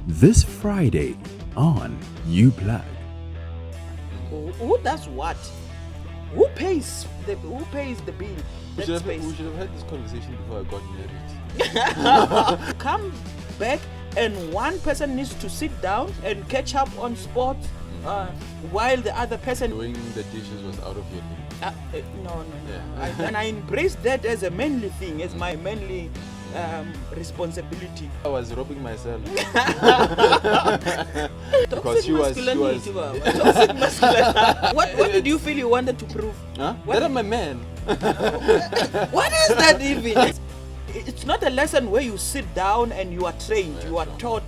This Friday on Uplug. Who does what? Who pays the bill? We That should space. have had this conversation before I got married. Come back, and one person needs to sit down and catch up on sport, while the other person. Doing the dishes was out of your league. No. Yeah. And I embrace that as a manly thing, as my manly responsibility. I was robbing myself. Toxic she was- masculinity. Toxic masculinity. What did you feel you wanted to prove? Huh? What- That I'm a man. What is that even? It's not a lesson where you sit down and you are trained, you are taught.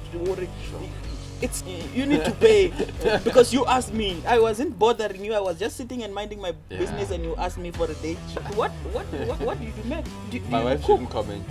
It's you need to pay because you asked me. I wasn't bothering you. I was just sitting and minding my business, and you asked me for a date. What did you make? Do My you wife cook? shouldn't comment.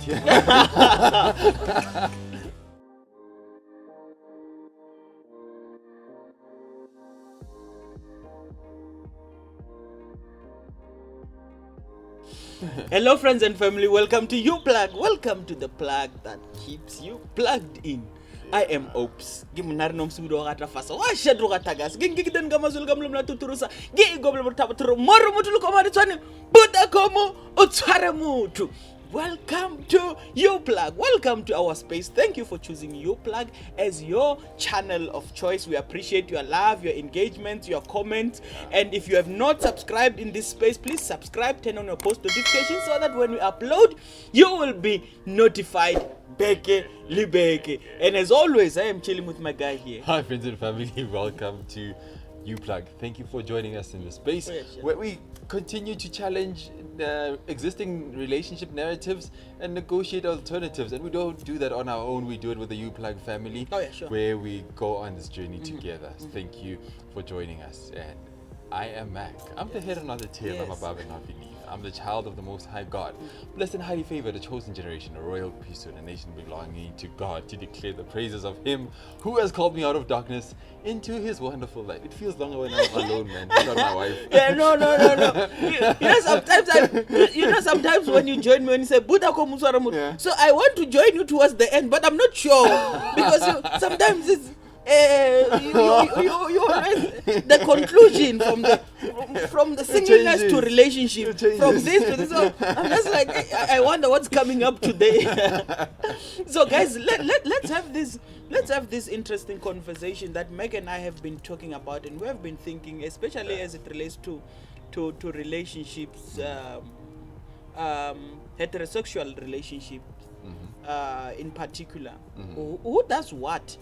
Hello, friends and family. Welcome to Uplug. Welcome to the plug that keeps you plugged in. I am Ops. Gimunari nomsudo gata fasa. Wa shedro gata gas. Gingigiden gamazul gamlum na tuturusa. Gi goblo tabaturo. Moro mutulu komari tsani. Buda komo utsare mutu. Welcome to Uplug. Welcome to our space. Thank you for choosing Uplug as your channel of choice. We appreciate your love, your engagement, your comments. And if you have not subscribed in this space, please subscribe, turn on your post notifications so that when we upload, you will be notified. Beke, libeke. And as always, I am chilling with my guy here. Hi, friends and family. Welcome to Uplug. Thank you for joining us in the space where we continue to challenge existing relationship narratives and negotiate alternatives. And we don't do that on our own. We do it with the Uplug family, Oh, yeah, sure. where we go on this journey together. Thank you for joining us. And I am Mac. I'm the head and not the tail. I'm Yes. above and not beneath. I'm the child of the Most High God, blessed and highly favored, a chosen generation, a royal priesthood, a nation belonging to God, to declare the praises of Him who has called me out of darkness into His wonderful light. It feels longer when I'm alone, man. Not my wife. Yeah, no. You know, sometimes when you join me, when you say Buddha ko muswara mutu. Yeah. So I want to join you towards the end, but I'm not sure because sometimes it's you always the conclusion from the singleness to changes. relationship, It changes. from this to this. So I'm just like I wonder what's coming up today. So guys, let's have this interesting conversation that Meg and I have been talking about, and we have been thinking, especially as it relates to relationships, heterosexual relationships, in particular. Who does what?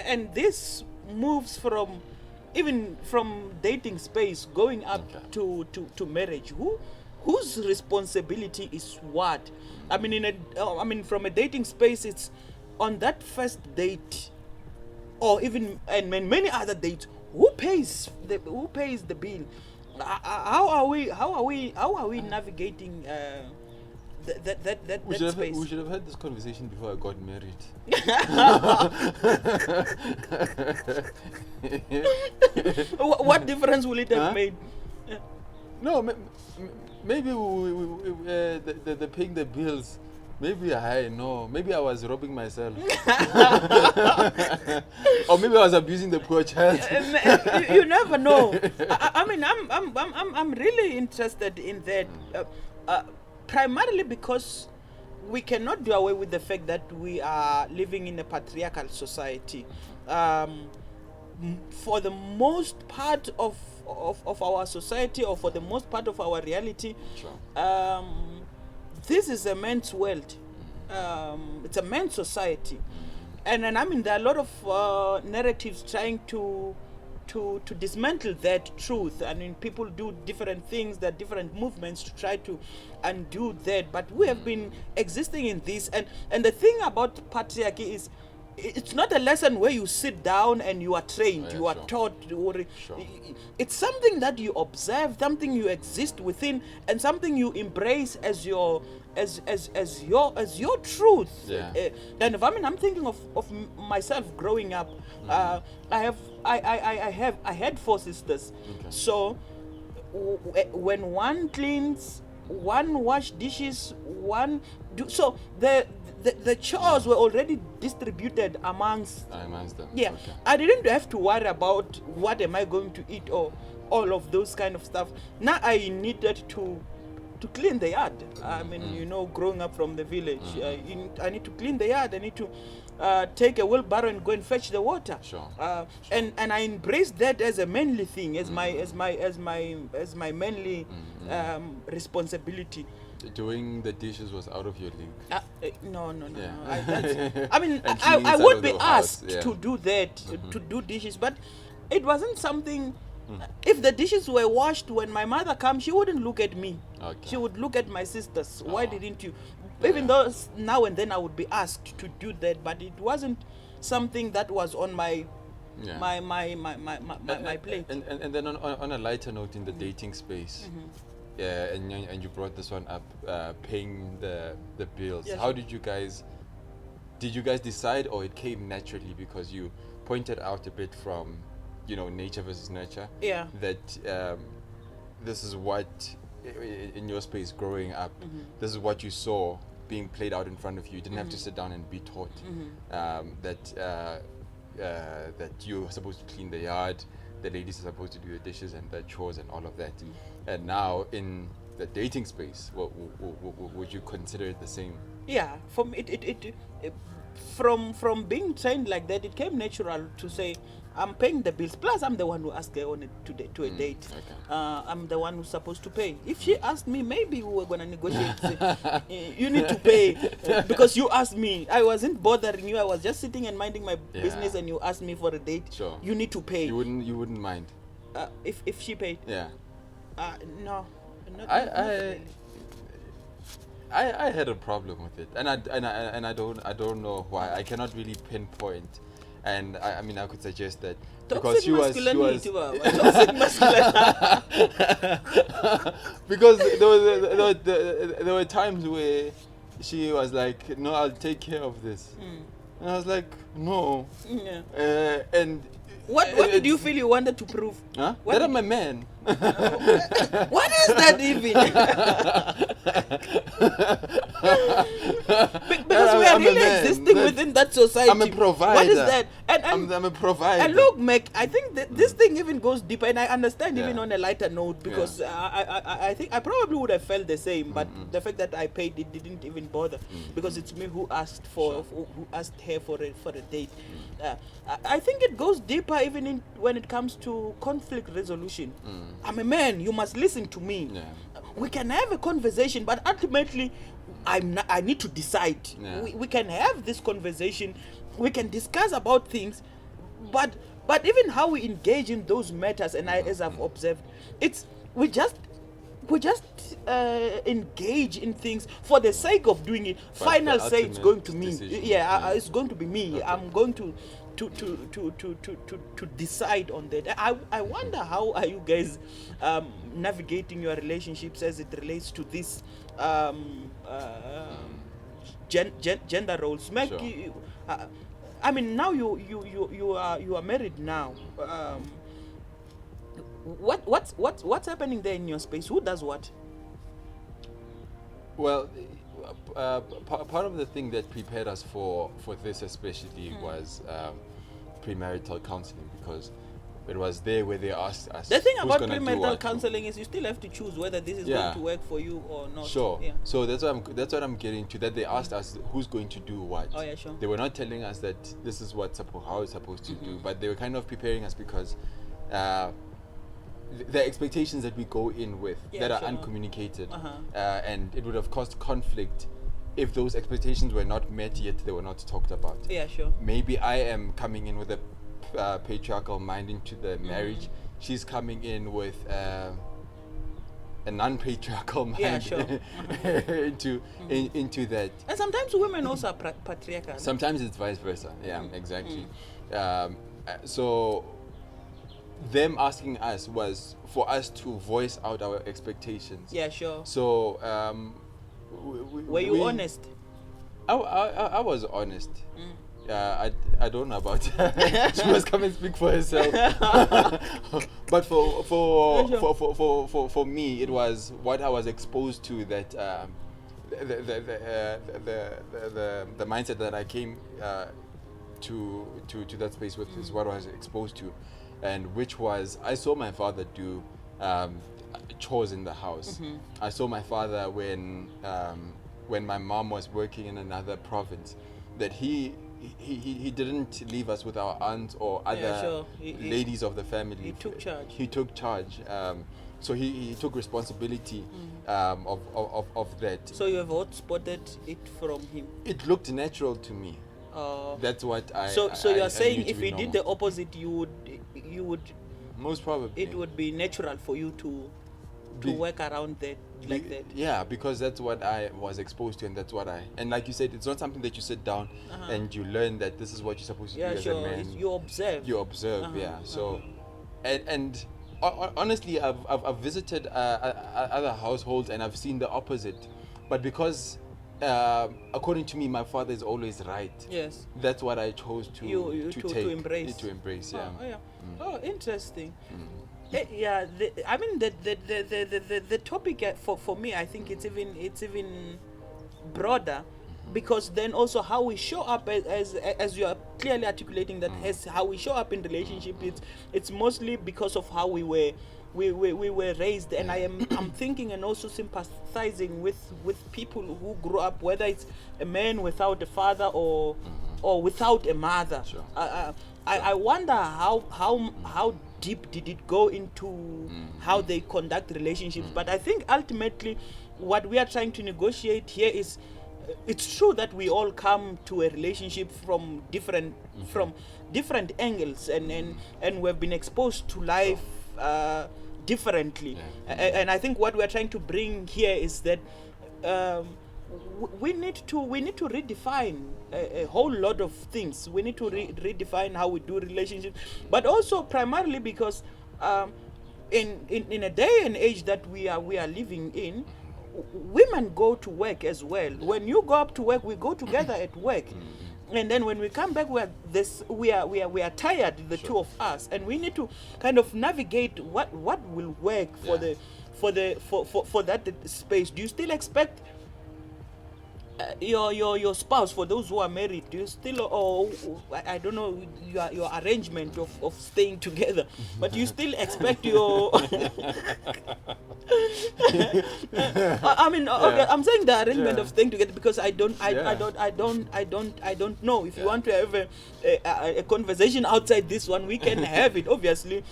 And this moves from even from dating space going up to marriage. Whose responsibility is what? I mean, from a dating space, it's on that first date, or even and many other dates. Who pays the bill? How are we navigating that We should space? have had this conversation before I got married. What difference will it have Huh? made? No, maybe the paying the bills. Maybe maybe I was robbing myself. Or maybe I was abusing the poor child. You never know. I mean, I'm really interested in that, primarily because we cannot do away with the fact that we are living in a patriarchal society. For the most part of our society, or for the most part of our reality, Sure. this is a man's world. It's a man's society, and I mean there are a lot of narratives trying to dismantle that truth. I mean, people do different things, there are different movements to try to undo that, but we have been existing in this, and the thing about patriarchy is it's not a lesson where you sit down and you are trained, Yeah, you are sure. taught, Sure. it's something that you observe, something you exist within, and something you embrace as your truth. Yeah. And I'm thinking of myself growing up. I had 4 sisters. Okay. So when one cleans, one wash dishes, one do so the chores were already distributed amongst. Them. Yeah, Okay. I didn't have to worry about what am I going to eat or all of those kind of stuff. Now I needed to clean the yard. I mean, you know, growing up from the village, I need to clean the yard. I need to take a wheelbarrow and go and fetch the water. Sure. And I embraced that as a manly thing, as my manly responsibility. Doing the dishes was out of your league. No. Yeah. I mean, And I cleaning would side be of the house, asked yeah. to do that, to do dishes, but it wasn't something. If the dishes were washed when my mother comes, she wouldn't look at me. Okay. She would look at my sisters. Why Oh. didn't you? Yeah. Even though now and then I would be asked to do that, but it wasn't something that was on my Yeah. my plate. And then on a lighter note, in the dating space, yeah, and you brought this one up, paying the bills. Yeah, How sure. did you guys decide, or it came naturally because you pointed out a bit from, you know, nature versus nurture? Yeah. That this is what in your space growing up, this is what you saw being played out in front of you. You didn't have to sit down and be taught that you're supposed to clean the yard, the ladies are supposed to do the dishes and the chores and all of that. And now in the dating space, would you consider it the same? Yeah, from it from being trained like that, it came natural to say, I'm paying the bills. Plus, I'm the one who asked her on to a date. Okay. I'm the one who's supposed to pay. If she asked me, maybe we were gonna negotiate. Say, you need to pay because you asked me. I wasn't bothering you. I was just sitting and minding my business, and you asked me for a date. Sure. You need to pay. You wouldn't mind. If she paid. Yeah. No. Not I really. I had a problem with it, and I don't know why. I cannot really pinpoint, and I mean I could suggest that because she was Toxic masculinity. because there were times where she was like, no, I'll take care of this, and I was like, no, Yeah. and What did you feel you wanted to prove? Huh? What That did I'm a man. What is that even? Because we are I'm a really man. existing within that society. I'm a provider. What is that? And I'm a provider. and look, Mac, I think that this thing even goes deeper, and I understand Yeah. even on a lighter note, because I think I probably would have felt the same, but the fact that I paid it didn't even bother, because it's me who asked who asked her for a date. I think it goes deeper even when it comes to conflict resolution. I'm a man. You must listen to me. Yeah. We can have a conversation, but ultimately, I need to decide. Yeah. We can have this conversation. We can discuss about things, but even how we engage in those matters, and as I've observed, we just engage in things for the sake of doing it. But Final the say it's going to ultimate me. decision, Yeah, it's going to be me. Okay. I'm going to decide on that. I wonder how are you guys navigating your relationships as it relates to this gender roles. Meg, Sure. I mean, now you are married now. What's happening there in your space? Who does what? Well, part of the thing that prepared us for this especially was premarital counseling, because it was there where they asked us. The thing who's about gonna do premarital what. counseling is you still have to choose whether this is Yeah. going to work for you or not. Sure. Yeah. So that's what I'm getting to. That they asked us who's going to do what. Oh, yeah, sure. They were not telling us that this is how it's supposed to do, but they were kind of preparing us because the expectations that we go in with Yeah, that are sure. uncommunicated, Uh-huh. and it would have caused conflict if those expectations were not met yet they were not talked about. Yeah, sure. Maybe I am coming in with a patriarchal mind into the marriage. She's coming in with a non-patriarchal mind Yeah, sure. into that. And sometimes women also are patriarchal. Sometimes it's vice versa. Yeah, exactly. So them asking us was for us to voice out our expectations. Yeah, sure. So Were you honest? I was honest. I don't know about her. She must come and speak for herself. But for me, it was what I was exposed to, that the mindset that I came to that space with is what I was exposed to, and which was I saw my father do chores in the house. I saw my father when my mom was working in another province, that he didn't leave us with our aunts or other sure. ladies of the family. He took charge. He took charge. So he took responsibility of that. So you have hot spotted it from him. It looked natural to me. That's what I. So I you are knew saying to if be we did normal. the opposite, you would Most probably it would be natural for you to Be- work around that like that. Yeah, because that's what I was exposed to, and that's what and like you said, it's not something that you sit down and you learn that this is what you're supposed to Yeah, do as sure. a man. You observe. You observe, yeah. So, and honestly, I've visited other households and I've seen the opposite, but because according to me, my father is always right. Yes. That's what I chose to to embrace. To embrace, yeah. Oh, yeah. Oh, interesting. Yeah, I mean the topic for me, I think it's even broader, because then also how we show up as you are clearly articulating that as how we show up in relationship, it's mostly because of how we were raised, and I'm thinking and also sympathizing with people who grew up, whether it's a man without a father or without a mother. Sure. I wonder how deep did it go into how they conduct relationships. But I think ultimately what we are trying to negotiate here is it's true that we all come to a relationship from different angles, and we've been exposed to life differently. And I think what we are trying to bring here is that we need to redefine a whole lot of things. We need to redefine how we do relationships, but also primarily because in a day and age that we are living in, women go to work as well. When you go up to work, we go together at work. And then when we come back, we are tired, the two of us, and we need to kind of navigate what will work for that space. Do you still expect your spouse, for those who are married, do you still, or I don't know your arrangement of staying together, but you still expect your I mean, okay, I'm saying the arrangement of staying together because I don't know if you want to have a conversation outside this one, we can have it. Obviously,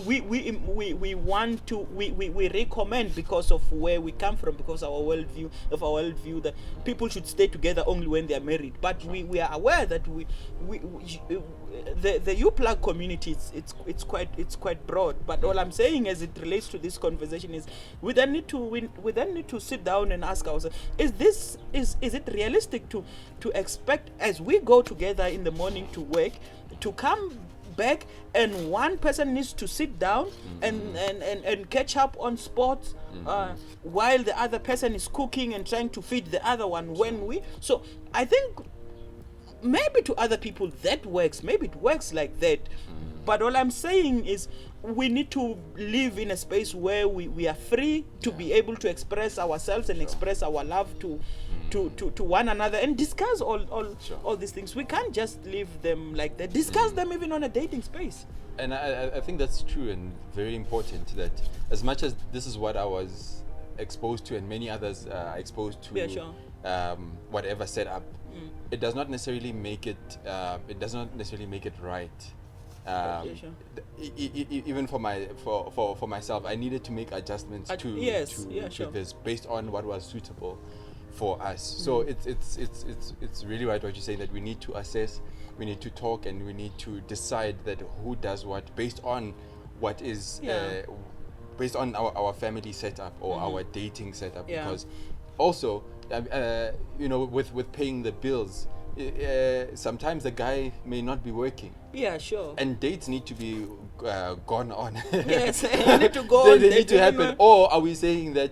we want to we recommend, because of where we come from, because our worldview that people should stay together only when they are married. But we are aware that the U-Plug community, it's quite broad. But all I'm saying as it relates to this conversation is we then need to sit down and ask ourselves, is it realistic to expect, as we go together in the morning to work, to come back and one person needs to sit down and catch up on sports while the other person is cooking and trying to feed the other one? So I think maybe to other people that works, maybe it works like that, but all I'm saying is we need to live in a space where we are free to be able to express ourselves and express our love to one another and discuss all these things. We can't just leave them like that. Discuss them even on a dating space. And I think that's true and very important, that as much as this is what I was exposed to and many others are exposed to, Yeah, sure. whatever setup, it does not necessarily make it right. Yeah, sure. Even for myself, I needed to make adjustments to this based on what was suitable for us. So it's really right what you're saying, that we need to assess, we need to talk, and we need to decide that who does what based on what is based on our family setup or our dating setup. Yeah. Because also with paying the bills, sometimes the guy may not be working. Yeah, sure. And dates need to be gone on. Yes, they need to go they, on. they need to happen. anyway. Or are we saying that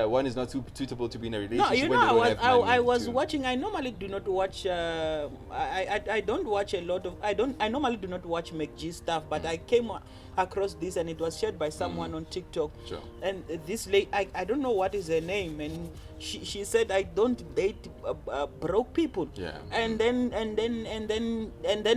one is not suitable to be in a relationship? No, you when know, they don't have money I was to- watching. I normally do not watch. I don't watch a lot of. I normally do not watch McG stuff, but I came across this and it was shared by someone on TikTok. Sure. And this lady, I don't know what is her name, and she said I don't date broke people. Yeah. And then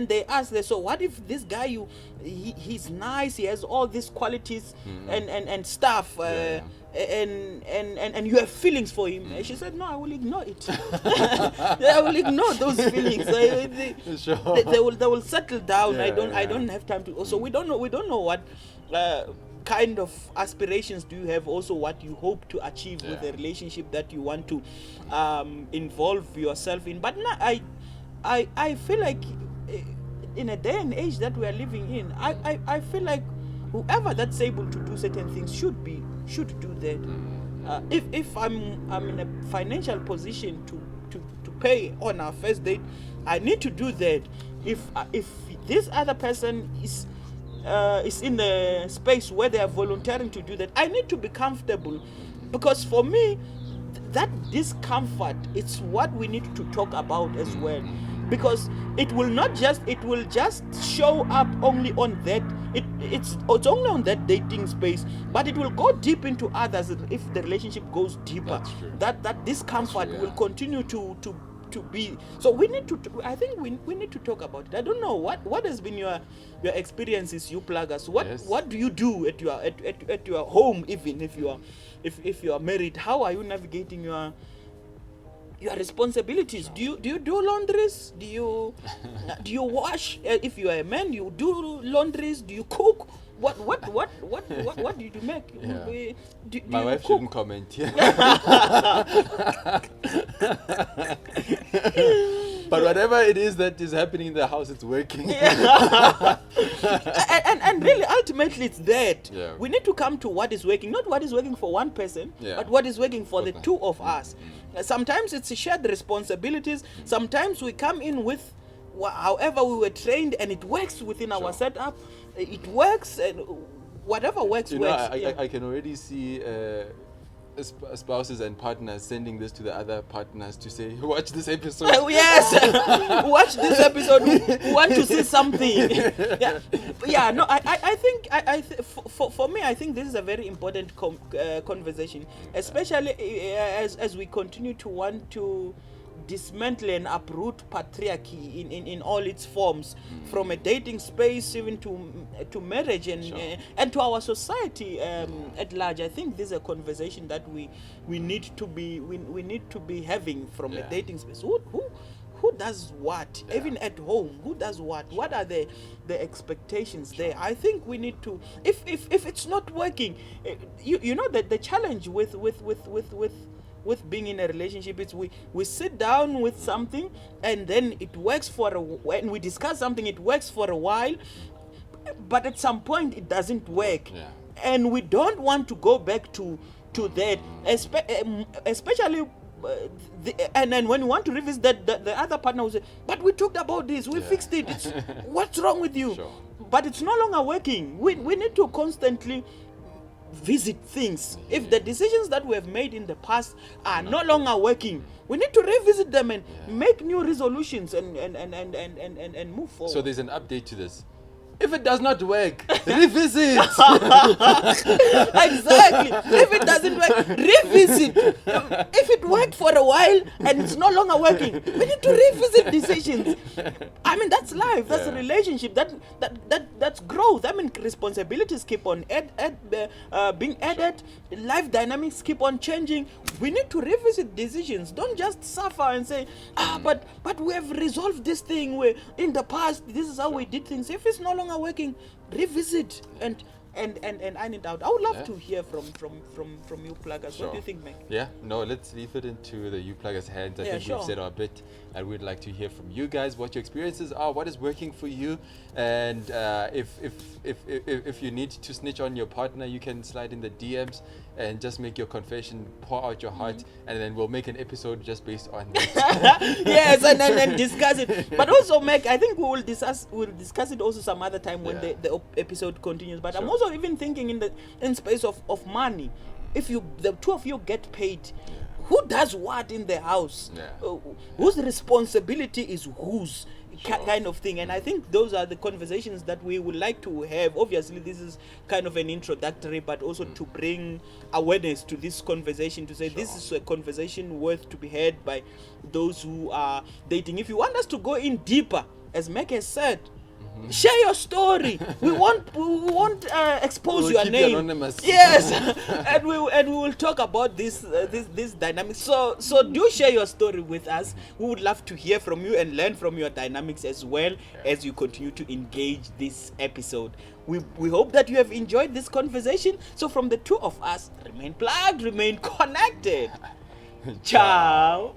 they asked her, so what if this guy he's nice, he has all these qualities and stuff. Yeah. And you have feelings for him. And she said, no, I will ignore it. I will ignore those feelings. Sure. They will settle down. I Yeah, don't have time to. Also, we don't know what kind of aspirations do you have. Also, what you hope to achieve with Yeah. the relationship that you want to involve yourself in. But now I feel like in a day and age that we are living in, I feel like whoever that's able to do certain things should do that. If I'm in a financial position to pay on our first date, I need to do that. If this other person is in a space where they are volunteering to do that, I need to be comfortable, because for me that discomfort, it's what we need to talk about as well, because it will just show up only on that, it's only on that dating space, but it will go deep into others if the relationship goes deeper. That's true. That discomfort That's true, will yeah. continue to be. So we need to, I think we need to talk about it. I don't know what has been your experiences, you pluggers. Yes. What do you do at your home, even if you are married? How are you navigating your responsibilities? Do you do laundries? Do you wash? If you are a man, you do laundries. Do you cook? What do you make? Yeah. Do My you wife cook? shouldn't comment here. But whatever it is that is happening in the house, it's working. and really, ultimately, it's that. Yeah. We need to come to what is working, not what is working for one person, Yeah. but what is working for the Okay. two of us. Sometimes it's shared responsibilities. Sometimes we come in with however we were trained, and it works within our Sure. setup. It works, and whatever works You know, works. I can already see spouses and partners sending this to the other partners to say, watch this episode. Yes, watch this episode. We want to see something. Yeah. No, I think for me, I think this is a very important conversation, especially as we continue to want to dismantle and uproot patriarchy in all its forms, from a dating space even to marriage and Sure. And to our society at large. I think this is a conversation that we need to be having from a Yeah. dating space. Who does what? Yeah. Even at home, who does what? What are the expectations there? I think we need to, if it's not working, you know that the challenge with being in a relationship is we sit down with something, and then it works when we discuss something, it works for a while, but at some point it doesn't work. Yeah. And we don't want to go back to that, especially and then when you want to revisit that, the other partner will say, but we talked about this, we Yeah. fixed it, what's wrong with you? Sure. But it's no longer working. We need to constantly visit things. If the decisions that we have made in the past are no longer working, we need to revisit them and make new resolutions and move forward. So there's an update to this. If it does not work, revisit. Exactly. If it doesn't work, revisit. If it worked for a while and it's no longer working, we need to revisit decisions. I mean, that's life. That's a Yeah. relationship. That's growth. I mean, responsibilities keep on being added. Life dynamics keep on changing. We need to revisit decisions. Don't just suffer and say, but we have resolved this thing. In the past, this is how we did things. If it's no longer working, revisit and iron it out. I would love Yeah. to hear from you pluggers. Sure. What do you think, Meg? Yeah, no, let's leave it into the U-Pluggers' hands. I Yeah, think sure. we've said our bit. and we'd like to hear from you guys what your experiences are, what is working for you, and if you need to snitch on your partner, you can slide in the DMs and just make your confession, pour out your heart, and then we'll make an episode just based on that. Yes, and discuss it. But also, Meg, I think we'll discuss it also some other time when Yeah. the episode continues. But I'm Sure. also even thinking in space of money. If the two of you get paid, who does what in the house? Yeah. Whose responsibility is whose? Sure. Kind of thing. And I think those are the conversations that we would like to have. Obviously, this is kind of an introductory, but also to bring awareness to this conversation, to say this Sure. is a conversation worth to be had by those who are dating. If you want us to go in deeper, as Meg has said, share your story. We won't expose We'll your keep you name. anonymous. Yes, and we will talk about this dynamics. So do share your story with us. We would love to hear from you and learn from your dynamics as well as you continue to engage this episode. We hope that you have enjoyed this conversation. So from the two of us, remain plugged, remain connected. Ciao.